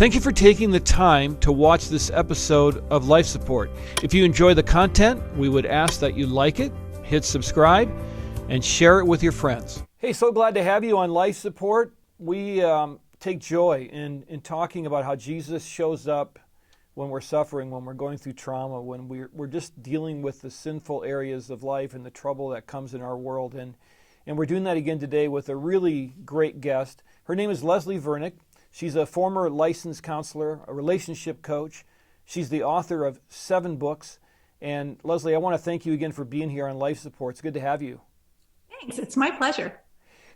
Thank you for taking the time to watch this episode of Life Support. If you enjoy the content, we would ask that you like it, hit subscribe, and share it with your friends. Hey, so glad to have you on Life Support. We take joy in talking about how Jesus shows up when we're suffering, when we're going through trauma, when we're just dealing with the sinful areas of life and the trouble that comes in our world. And we're doing that again today with a really great guest. Her name is Leslie Vernick. She's a former licensed counselor, a relationship coach. She's the author of 7 books. And Leslie, I want to thank you again for being here on Life Support. It's good to have you. Thanks. It's my pleasure.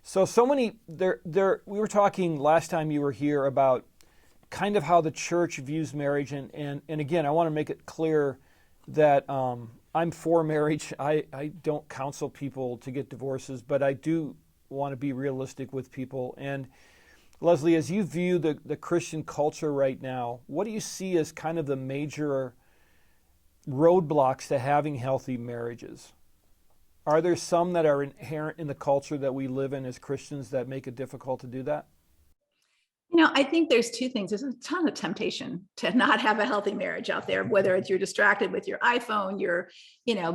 So many, we were talking last time you were here about kind of how the church views marriage. And again, I want to make it clear that I'm for marriage. I don't counsel people to get divorces, but I do want to be realistic with people. And Leslie, as you view the Christian culture right now, what do you see as kind of the major roadblocks to having healthy marriages? Are there some that are inherent in the culture that we live in as Christians that make it difficult to do that? I think there's 2 things. There's a ton of temptation to not have a healthy marriage out there, whether it's you're distracted with your iPhone, you're,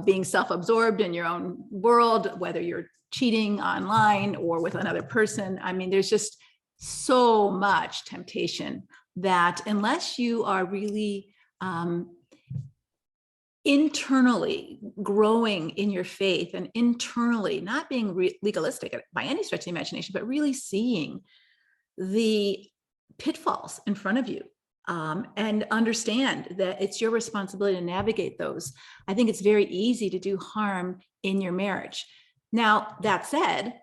being self-absorbed in your own world, whether you're cheating online or with another person. I mean, there's just so much temptation that unless you are really internally growing in your faith and internally not being legalistic by any stretch of the imagination, but really seeing the pitfalls in front of you and understand that it's your responsibility to navigate those, I think it's very easy to do harm in your marriage. Now, that said,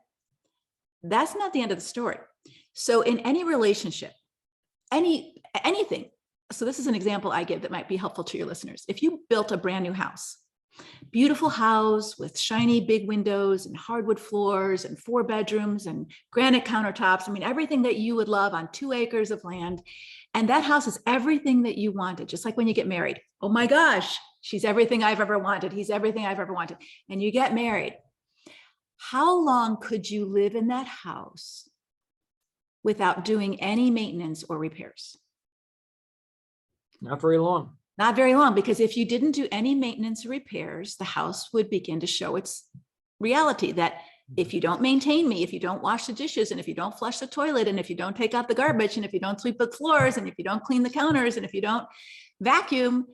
that's not the end of the story. So in any relationship, anything, so this is an example I give that might be helpful to your listeners. If you built a brand new house, beautiful house with shiny big windows and hardwood floors and 4 bedrooms and granite countertops, I mean, everything that you would love on 2 acres of land. And that house is everything that you wanted, just like when you get married. Oh my gosh, she's everything I've ever wanted. He's everything I've ever wanted. And you get married. How long could you live in that house without doing any maintenance or repairs? Not very long. Not very long, because if you didn't do any maintenance or repairs, the house would begin to show its reality that if you don't maintain me, if you don't wash the dishes, and if you don't flush the toilet, and if you don't take out the garbage, and if you don't sweep the floors, and if you don't clean the counters, and if you don't vacuum,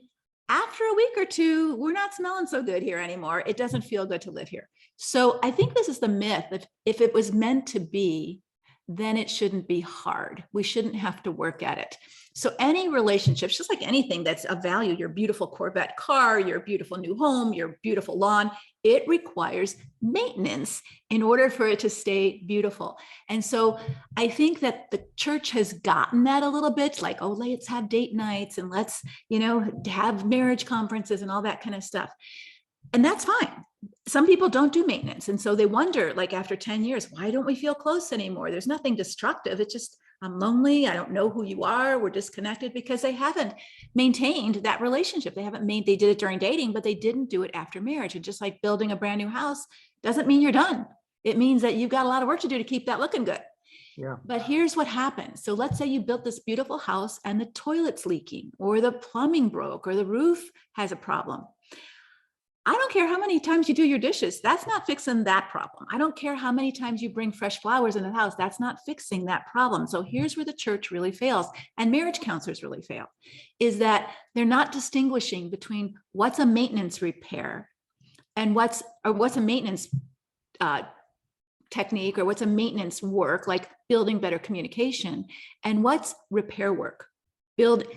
after a week or 2, we're not smelling so good here anymore. It doesn't feel good to live here. So I think this is the myth. If it was meant to be, then it shouldn't be hard. We shouldn't have to work at it. So any relationships, just like anything that's of value, your beautiful Corvette car, your beautiful new home, your beautiful lawn, it requires maintenance in order for it to stay beautiful. And so I think that the church has gotten that a little bit, like, oh, let's have date nights and let's, have marriage conferences and all that kind of stuff. And that's fine. Some people don't do maintenance. And so they wonder, like after 10 years, why don't we feel close anymore? There's nothing destructive. It's just, I'm lonely. I don't know who you are. We're disconnected because they haven't maintained that relationship. They did it during dating, but they didn't do it after marriage. And just like building a brand new house doesn't mean you're done. It means that you've got a lot of work to do to keep that looking good. Yeah. But here's what happens. So let's say you built this beautiful house and the toilet's leaking, or the plumbing broke, or the roof has a problem. I don't care how many times you do your dishes. That's not fixing that problem. I don't care how many times you bring fresh flowers into the house. That's not fixing that problem. So here's where the church really fails, and marriage counselors really fail, is that they're not distinguishing between what's a maintenance repair and what's a maintenance technique, or what's a maintenance work, like building better communication, and what's repair work.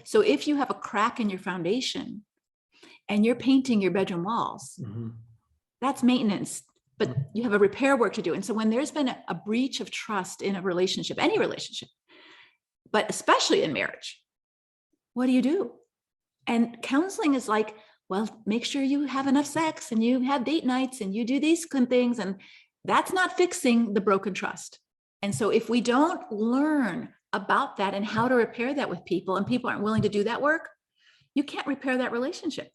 So if you have a crack in your foundation, and you're painting your bedroom walls, that's maintenance, but you have a repair work to do. And so when there's been a breach of trust in a relationship, any relationship, but especially in marriage, what do you do? And counseling is like, well, make sure you have enough sex and you have date nights and you do these things. And that's not fixing the broken trust. And so if we don't learn about that and how to repair that with people, and people aren't willing to do that work, you can't repair that relationship.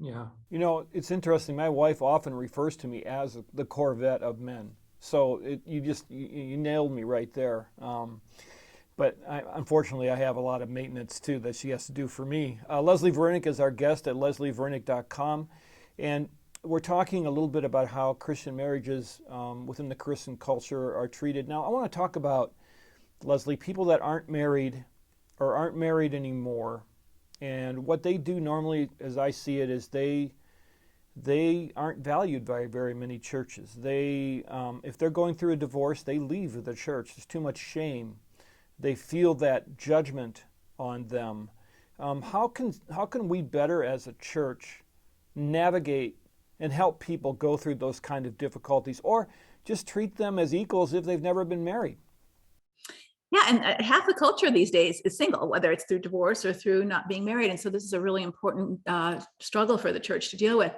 Yeah. It's interesting. My wife often refers to me as the Corvette of men. So you nailed me right there. but unfortunately, I have a lot of maintenance too that she has to do for me. Leslie Vernick is our guest at leslievernick.com, and we're talking a little bit about how Christian marriages within the Christian culture are treated. Now, I want to talk about, Leslie, people that aren't married or aren't married anymore, and what they do normally, as I see it, is they aren't valued by very many churches. They, if they're going through a divorce, they leave the church. There's too much shame. They feel that judgment on them. How can we better as a church navigate and help people go through those kind of difficulties, or just treat them as equals if they've never been married? Yeah, and half the culture these days is single, whether it's through divorce or through not being married. And so this is a really important struggle for the church to deal with.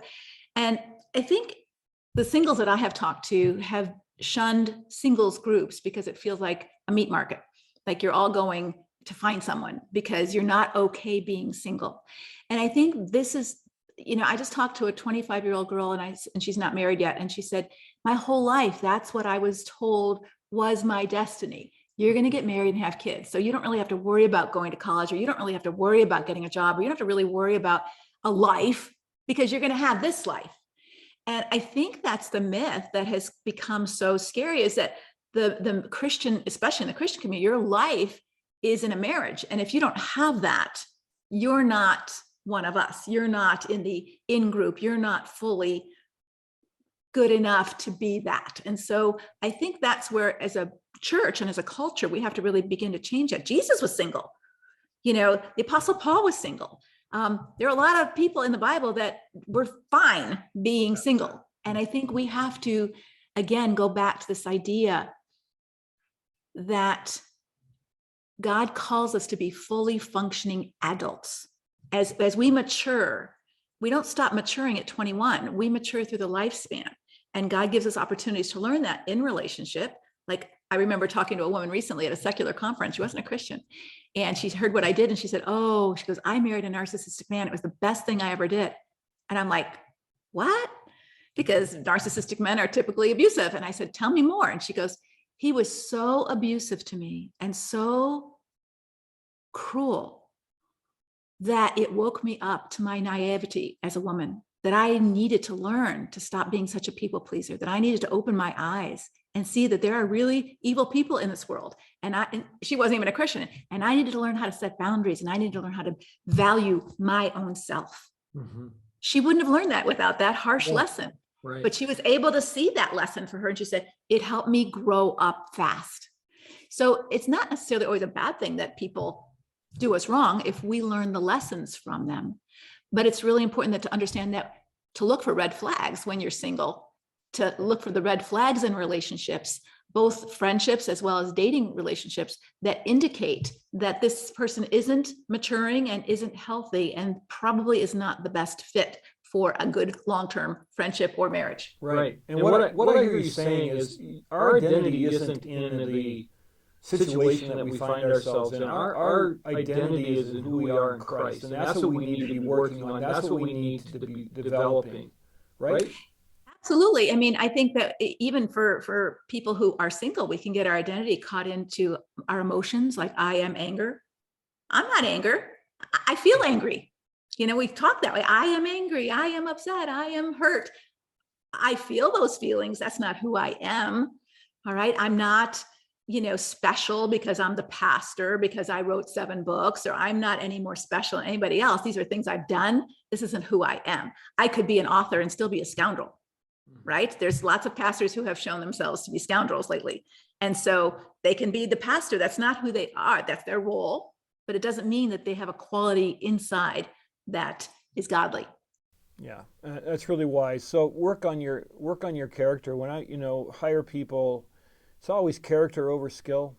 And I think the singles that I have talked to have shunned singles groups because it feels like a meat market. Like you're all going to find someone because you're not okay being single. And I think this is, I just talked to a 25-year-old girl and she's not married yet. And she said, my whole life, that's what I was told was my destiny. You're going to get married and have kids. So you don't really have to worry about going to college, or you don't really have to worry about getting a job, or you don't have to really worry about a life because you're going to have this life. And I think that's the myth that has become so scary, is that the Christian, especially in the Christian community, your life is in a marriage. And if you don't have that, you're not one of us. You're not in the in-group. You're not fully good enough to be that. And so I think that's where, as a church and as a culture, we have to really begin to change that. Jesus was single. The Apostle Paul was single. There are a lot of people in the Bible that were fine being single. And I think we have to, again, go back to this idea that God calls us to be fully functioning adults. As we mature, we don't stop maturing at 21. We mature through the lifespan. And God gives us opportunities to learn that in relationship. Like, I remember talking to a woman recently at a secular conference. She wasn't a Christian. And she heard what I did. And she said, she goes, I married a narcissistic man. It was the best thing I ever did. And I'm like, what? Because narcissistic men are typically abusive. And I said, tell me more. And she goes, he was so abusive to me and so cruel that it woke me up to my naivety as a woman, that I needed to learn to stop being such a people pleaser, that I needed to open my eyes and see that there are really evil people in this world. And she wasn't even a Christian. And I needed to learn how to set boundaries, and I needed to learn how to value my own self. Mm-hmm. She wouldn't have learned that without that harsh lesson. Right. But she was able to see that lesson for her. And she said, it helped me grow up fast. So it's not necessarily always a bad thing that people do us wrong if we learn the lessons from them. But it's really important that to understand that, to look for red flags when you're single, to look for the red flags in relationships, both friendships as well as dating relationships, that indicate that this person isn't maturing and isn't healthy and probably is not the best fit for a good long-term friendship or marriage. Right. And what I hear you saying is our identity isn't in the situation that we find ourselves in. Our identity is in who we are in Christ. And that's what we need to be working on. That's what we need to be developing. Right? Absolutely. I mean, I think that even for people who are single, we can get our identity caught into our emotions. Like, I am anger. I'm not anger. I feel angry. We've talked that way. I am angry. I am upset. I am hurt. I feel those feelings. That's not who I am. All right. I'm not, special because I'm the pastor, because I wrote 7 books, or I'm not any more special than anybody else. These are things I've done. This isn't who I am. I could be an author and still be a scoundrel. Right? There's lots of pastors who have shown themselves to be scoundrels lately. And so they can be the pastor. That's not who they are. That's their role. But it doesn't mean that they have a quality inside that is godly. Yeah, that's really wise. So work on your character. When I hire people, it's always character over skill,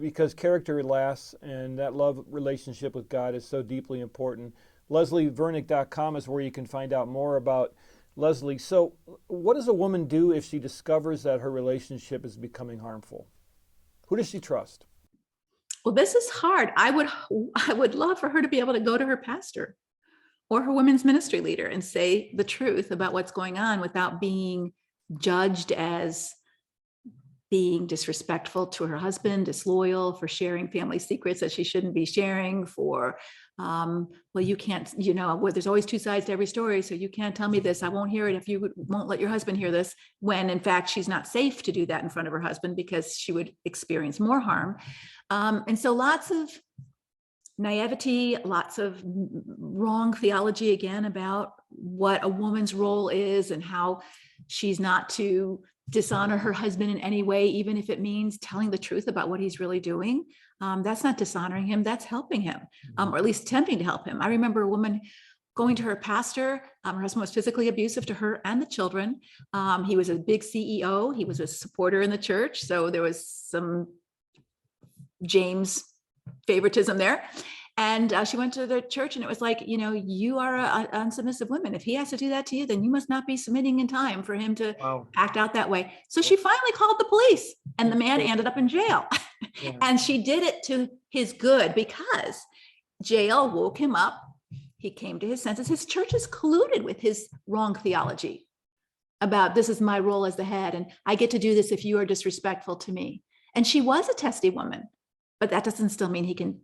because character lasts, and that love relationship with God is so deeply important. leslievernick.com is where you can find out more about Leslie. So what does a woman do if she discovers that her relationship is becoming harmful? Who does she trust? Well, this is hard. I would love for her to be able to go to her pastor or her women's ministry leader and say the truth about what's going on without being judged as being disrespectful to her husband, disloyal, for sharing family secrets that she shouldn't be sharing, for, well, you can't, well, there's always two sides to every story. So you can't tell me this. I won't hear it if you won't let your husband hear this, when in fact, she's not safe to do that in front of her husband because she would experience more harm. And so lots of naivety, lots of wrong theology, again, about what a woman's role is and how she's not to dishonor her husband in any way, even if it means telling the truth about what he's really doing. That's not dishonoring him, that's helping him, or at least attempting to help him. I remember a woman going to her pastor. Her husband was physically abusive to her and the children. He was a big CEO. He was a supporter in the church. So there was some James favoritism there. And she went to the church and it was like, you are an unsubmissive woman. If he has to do that to you, then you must not be submitting in time for him to act out that way. So she finally called the police and the man ended up in jail. Yeah. And she did it to his good because jail woke him up. He came to his senses. His church is colluded with his wrong theology about this is my role as the head and I get to do this if you are disrespectful to me. And she was a testy woman, but that doesn't still mean he can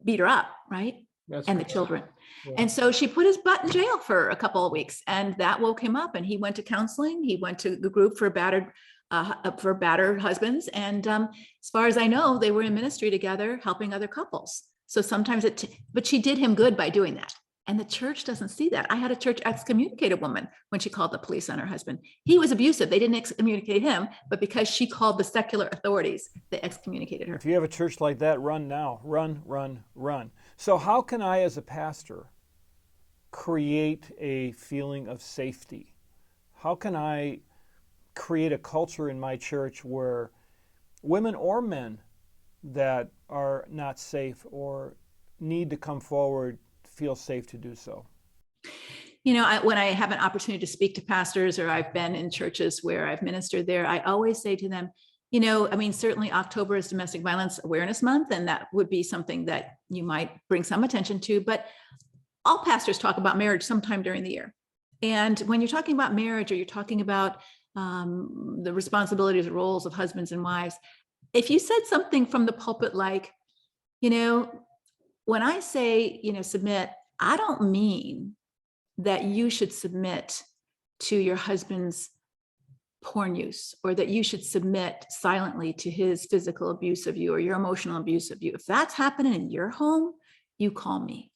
beat her up, right? That's and right. The children. Yeah. And so she put his butt in jail for a couple of weeks and that woke him up and he went to counseling. He went to the group for battered husbands. And as far as I know, they were in ministry together, helping other couples. So sometimes but she did him good by doing that. And the church doesn't see that. I had a church excommunicate a woman when she called the police on her husband. He was abusive. They didn't excommunicate him, but because she called the secular authorities, they excommunicated her. If you have a church like that, run now. Run, run, run. So how can I, as a pastor, create a feeling of safety? How can I create a culture in my church where women or men that are not safe or need to come forward feel safe to do so? When I have an opportunity to speak to pastors or I've been in churches where I've ministered there, I always say to them, certainly October is Domestic Violence Awareness Month, and that would be something that you might bring some attention to, but all pastors talk about marriage sometime during the year. And when you're talking about marriage or you're talking about the responsibilities and roles of husbands and wives, if you said something from the pulpit like, when I say, submit, I don't mean that you should submit to your husband's porn use or that you should submit silently to his physical abuse of you or your emotional abuse of you. If that's happening in your home, you call me.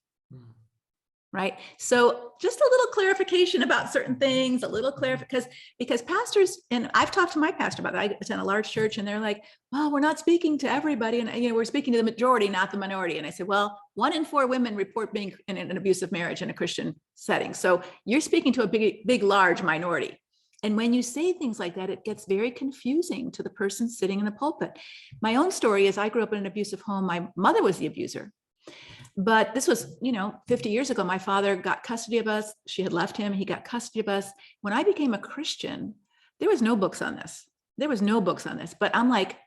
Right. So just a little clarification about certain things, a little clarification, because pastors, and I've talked to my pastor about that. I attend a large church and they're like, well, we're not speaking to everybody. And, we're speaking to the majority, not the minority. And I said, well, 1 in 4 women report being in an abusive marriage in a Christian setting. So you're speaking to a big, large minority. And when you say things like that, it gets very confusing to the person sitting in the pulpit. My own story is I grew up in an abusive home. My mother was the abuser. But this was, 50 years ago. My father got custody of us. She had left him. He got custody of us. When I became a Christian, there was no books on this. But I'm like,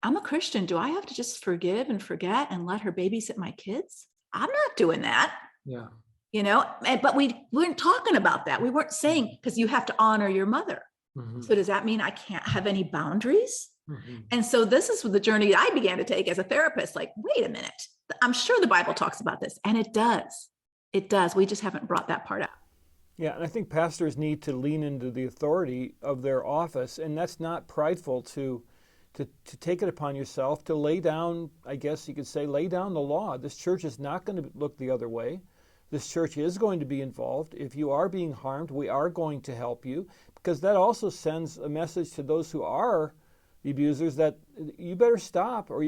I'm a Christian. Do I have to just forgive and forget and let her babysit my kids? I'm not doing that. Yeah. But we weren't talking about that. We weren't saying, because you have to honor your mother. Mm-hmm. So does that mean I can't have any boundaries? Mm-hmm. And so this is the journey I began to take as a therapist. Like, wait a minute. I'm sure the Bible talks about this, and it does. It does. We just haven't brought that part out. Yeah, and I think pastors need to lean into the authority of their office, and that's not prideful to take it upon yourself to lay down, I guess you could say, lay down the law. This church is not going to look the other way. This church is going to be involved. If you are being harmed, we are going to help you, because that also sends a message to those who are the abusers that you better stop or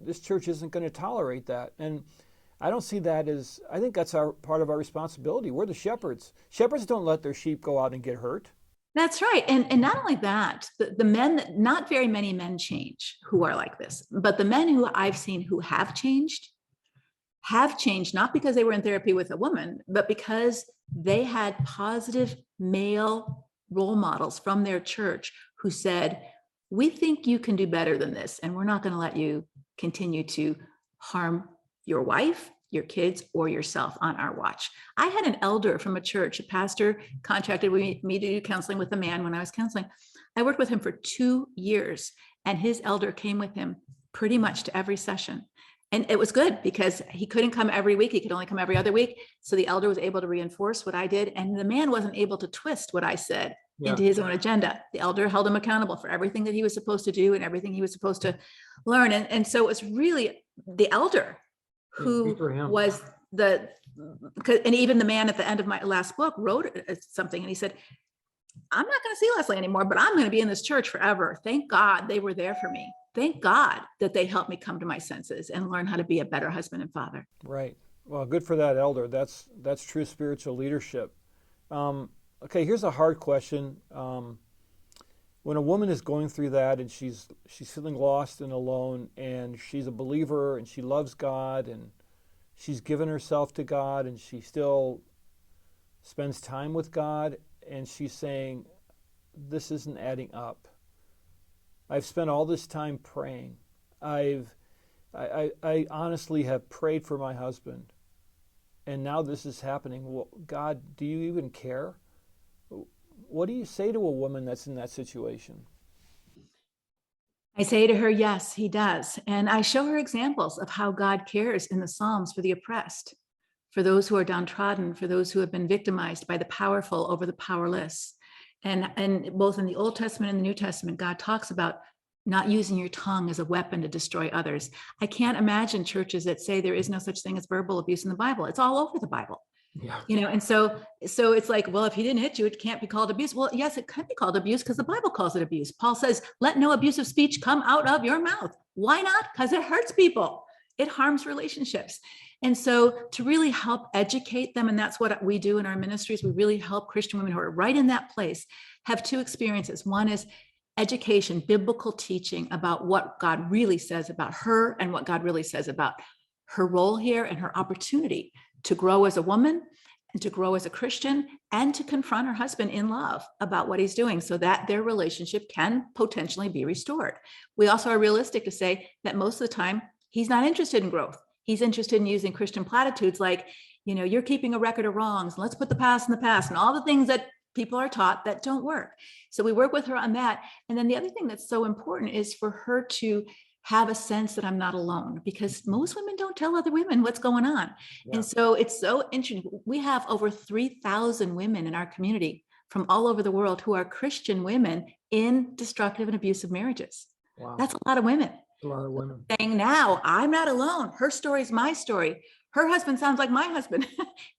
this church isn't going to tolerate that. And I don't see that as, I think that's part of our responsibility. We're the shepherds. Shepherds don't let their sheep go out and get hurt. That's right. And not only that, the men, not very many men change who are like this, but the men who I've seen who have changed not because they were in therapy with a woman, but because they had positive male role models from their church who said, we think you can do better than this, and we're not going to let you continue to harm your wife, your kids, or yourself on our watch. I had an elder from a church, a pastor contracted me to do counseling with a man when I was counseling. I worked with him for 2 years, and his elder came with him pretty much to every session. And it was good because he couldn't come every week. He could only come every other week. So the elder was able to reinforce what I did. And the man wasn't able to twist what I said into his own agenda. The elder held him accountable for everything that he was supposed to do and everything he was supposed to learn. And so it's really the elder who was and even the man at the end of my last book wrote something, and he said, I'm not going to see Leslie anymore, but I'm going to be in this church forever. Thank God they were there for me. Thank God that they helped me come to my senses and learn how to be a better husband and father. Right. Well, good for that elder. That's true spiritual leadership. Okay, here's a hard question. When a woman is going through that and she's feeling lost and alone, and she's a believer and she loves God and she's given herself to God and she still spends time with God, and she's saying, this isn't adding up. I've spent all this time praying. I honestly have prayed for my husband, and now this is happening. Well, God, do you even care? What do you say to a woman that's in that situation? I say to her, yes, he does. And I show her examples of how God cares in the Psalms for the oppressed, for those who are downtrodden, for those who have been victimized by the powerful over the powerless. And both in the Old Testament and the New Testament, God talks about not using your tongue as a weapon to destroy others. I can't imagine churches that say there is no such thing as verbal abuse in the Bible. It's all over the Bible. Yeah. And so it's like, well, if he didn't hit you, it can't be called abuse. Well, yes, it could be called abuse because the Bible calls it abuse. Paul says, let no abusive speech come out of your mouth. Why not? Because it hurts people. It harms relationships. And so to really help educate them, and that's what we do in our ministries, we really help Christian women who are right in that place have two experiences. One is education, biblical teaching about what God really says about her and what God really says about her role here and her opportunity to grow as a woman and to grow as a Christian and to confront her husband in love about what he's doing so that their relationship can potentially be restored. We also are realistic to say that most of the time he's not interested in growth. He's interested in using Christian platitudes like, you're keeping a record of wrongs, and let's put the past in the past, and all the things that people are taught that don't work. So we work with her on that. And then the other thing that's so important is for her to have a sense that I'm not alone, because most women don't tell other women what's going on. Yeah. And so it's so interesting. We have over 3,000 women in our community from all over the world who are Christian women in destructive and abusive marriages. Wow. That's a lot of women. A lot of women saying, now I'm not alone. Her story is my story. Her husband sounds like my husband.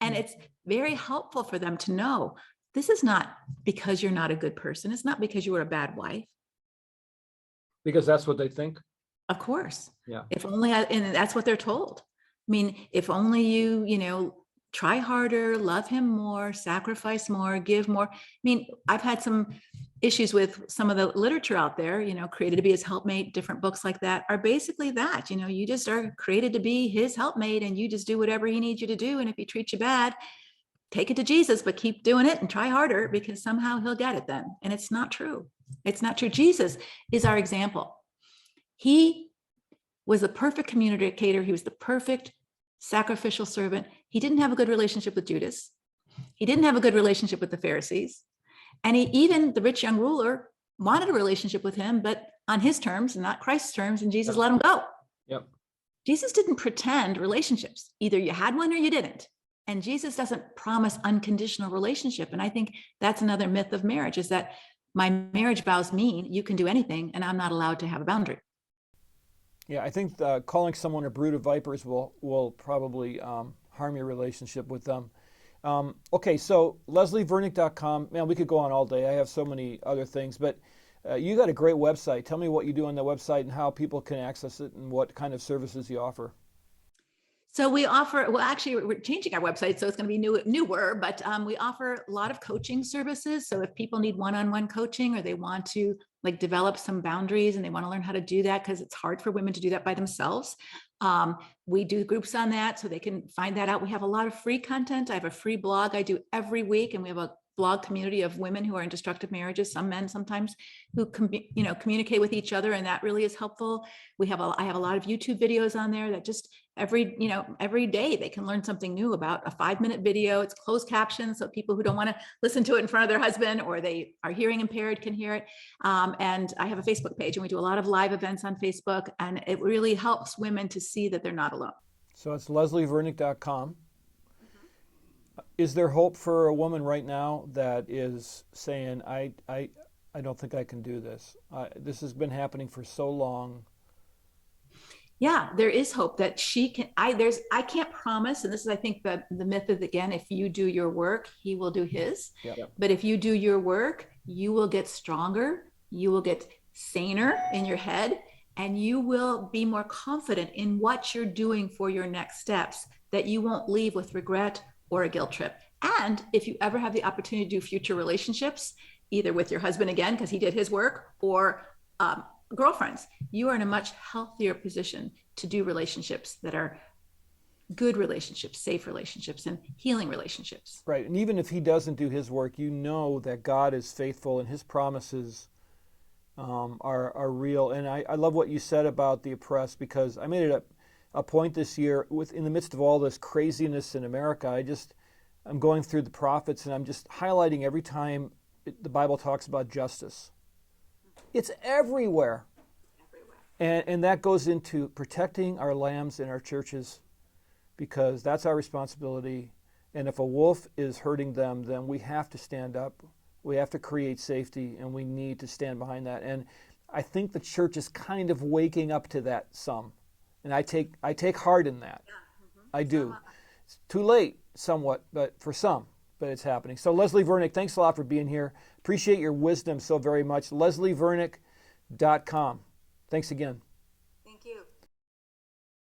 And it's very helpful for them to know this is not because you're not a good person. It's not because you were a bad wife. Because that's what they think. Of course. Yeah. If only, and that's what they're told. I mean, if only you try harder, love him more, sacrifice more, give more. I mean, I've had some issues with some of the literature out there, created to be his helpmate, different books like that are basically that, you just are created to be his helpmate and you just do whatever he needs you to do. And if he treats you bad, take it to Jesus, but keep doing it and try harder because somehow he'll get it then. And it's not true. It's not true. Jesus is our example. He was the perfect communicator. He was the perfect sacrificial servant. He didn't have a good relationship with Judas. He didn't have a good relationship with the Pharisees. And even the rich young ruler wanted a relationship with him, but on his terms and not Christ's terms, and Jesus let him go. Yep. Jesus didn't pretend relationships. Either you had one or you didn't. And Jesus doesn't promise unconditional relationship. And I think that's another myth of marriage, is that my marriage vows mean you can do anything and I'm not allowed to have a boundary. Yeah, I think calling someone a brood of vipers will probably harm your relationship with them. Okay, so leslievernick.com. Man, we could go on all day. I have so many other things, but you got a great website. Tell me what you do on the website and how people can access it and what kind of services you offer. So we offer, well, actually, we're changing our website, so it's going to be newer, but we offer a lot of coaching services. So if people need one-on-one coaching or they want to develop some boundaries and they want to learn how to do that, because it's hard for women to do that by themselves, we do groups on that so they can find that out. We have a lot of free content. I have a free blog I do every week, and we have a blog community of women who are in destructive marriages, some men sometimes, who communicate with each other, and that really is helpful. I have a lot of YouTube videos on there that just every day they can learn something new about. A 5-minute video. It's closed captions, so people who don't want to listen to it in front of their husband, or they are hearing impaired, can hear it. And I have a Facebook page, and we do a lot of live events on Facebook, and it really helps women to see that they're not alone. So it's leslievernick.com. Is there hope for a woman right now that is saying, I don't think I can do this? This has been happening for so long. Yeah, there is hope that she can. I can't promise, and this is, I think, the myth is, again, if you do your work, he will do his. Yep. But if you do your work, you will get stronger, you will get saner in your head, and you will be more confident in what you're doing for your next steps, that you won't leave with regret or a guilt trip. And if you ever have the opportunity to do future relationships, either with your husband again, because he did his work, or girlfriends, you are in a much healthier position to do relationships that are good relationships, safe relationships, and healing relationships. Right. And even if he doesn't do his work, you know that God is faithful and his promises are real. And I love what you said about the oppressed, because I made it a point this year, in the midst of all this craziness in America, I'm going through the prophets, and I'm just highlighting every time the Bible talks about justice. It's everywhere. And that goes into protecting our lambs in our churches, because that's our responsibility. And if a wolf is hurting them, then we have to stand up. We have to create safety, and we need to stand behind that. And I think the church is kind of waking up to that some. And I take heart in that. I do. It's too late somewhat, but for some, but it's happening. So Leslie Vernick, thanks a lot for being here. Appreciate your wisdom so very much. leslievernick.com. Thanks again.